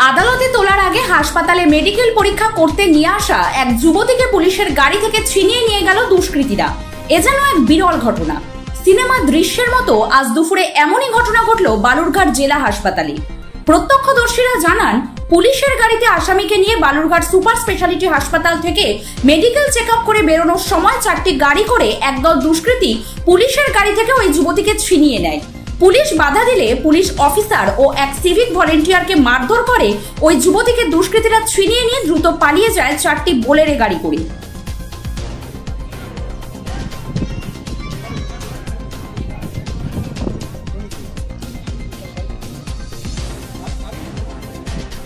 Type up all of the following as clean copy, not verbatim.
আদালতে তোলার আগে হাসপাতালে মেডিকেল পরীক্ষা করতে নিয়ে আসা এক যুবতীকে পুলিশের গাড়ি থেকে ছিনিয়ে নিয়ে গেল দুষ্কৃতীরা। এ যেন এক বিরল ঘটনা। সিনেমা দৃশ্যের মতো আজ দুপুরে এমনই ঘটনা ঘটল বালুরঘাট জেলা হাসপাতালে। প্রত্যক্ষদর্শীরা জানান, পুলিশের গাড়িতে আসামিকে নিয়ে বালুরঘাট সুপার স্পেশালিটি হাসপাতাল থেকে মেডিকেল চেকআপ করে বেরোনোর সময় 4টি গাড়ি করে একদল দুষ্কৃতী পুলিশের গাড়ি থেকে ওই যুবতীকে ছিনিয়ে নেয়। পুলিশ বাধা দিলে পুলিশ অফিসার ও এক সিভিক ভলেন্টিয়ারকে মারধর করে ওই যুবতীকে দুষ্কৃতীরা ছিনিয়ে নিয়ে দ্রুত পালিয়ে যায় 4টি বোলেরো গাড়ি করে।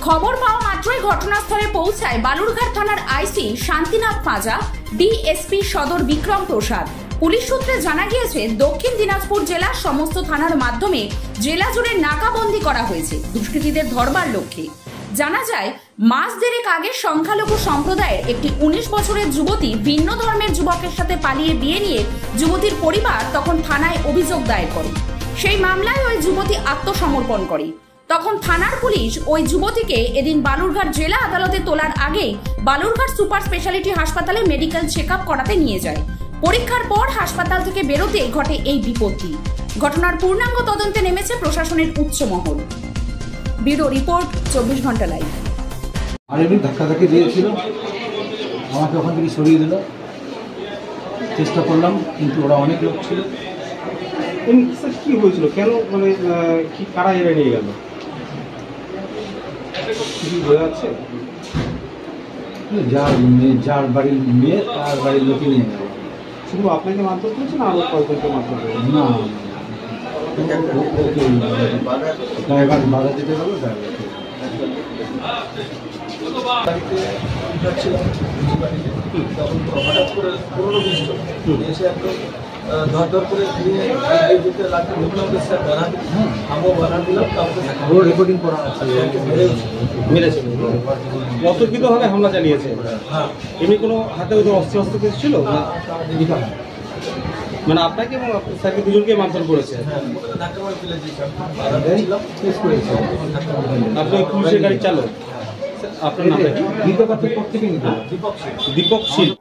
খবর পাওয়া মাত্রই ঘটনাস্থলে পৌঁছায় বালুরঘাট থানার আইসি শান্তিনাথ পাঁজা, ডিএসপি সদর বিক্রম প্রসাদ। পুলিশ সূত্রে জানা গিয়েছে, দক্ষিণ দিনাজপুর জেলার সমস্ত থানার মাধ্যমে জেলা জুড়ে নাকাবন্দি করা হয়েছে দুষ্কৃতীদের ধরবার লক্ষ্যে। জানা যায়, মাস দেড়েক আগে সংখ্যালঘু সম্প্রদায়ের একটি 19 বছরের যুবতী ভিন্ন ধর্মের যুবকের সাথে পালিয়ে বিয়ে নিয়ে যুবতীর পরিবার তখন থানায় অভিযোগ দায়ের করে। সেই মামলায় ওই যুবতী আত্মসমর্পণ করে। তখন থানার পুলিশ ওই যুবতীকে এদিন বালুরঘাট জেলা আদালতে তোলার আগে বালুরঘাট সুপার স্পেশালিটি হাসপাতালে মেডিকেল চেকআপ করাতে নিয়ে যায়। পরীক্ষার পর হাসপাতাল থেকে বেরোতে ঘটে এই বিপত্তি। ঘটনার পূর্ণাঙ্গ তদন্তে নেমেছে প্রশাসনের উচ্চ মহল। ব্যুরো রিপোর্ট, 24 ঘন্টা লাইভ। আর এমনি ধাক্কাধাক্কি দিয়েছিল, আমাকে ওখান থেকে সরিয়ে দিল। চেষ্টা করলাম, কিন্তু ওরা অনেক লোক ছিল। স্যার কি হয়েছিল, কেন মানে কি কারা এরা নিয়ে গেল, কিছু বোঝা যাচ্ছে? যার বাড়ির মেয়ে তার বাড়ির লোকে নিয়ে গেল। শুধু আপনাকে মারধর করেছে না আরো কয়েকজনকে মারধর করেছে? না, ড্রাইভার বাধা দিতে গেল। হঠাৎ করে পুরোনো বৃষ্টি এসে একদম ধর করে দিয়ে আমও বানা দিলাম, ওর রেকর্ডিং করা আছে। মেরেছে, অতর্কিতভাবে হামলা চালিয়েছে। হ্যাঁ, এমনি কোনো হাতে ওদের অস্ত্র কিছু ছিল? মানে আপনাকে এবং স্যারকে দুজনকে মারধর করেছে? আপনি পুলিশের গাড়ির চালক, আপনার নামটা কি? দীপক থেকে দীপক শীল।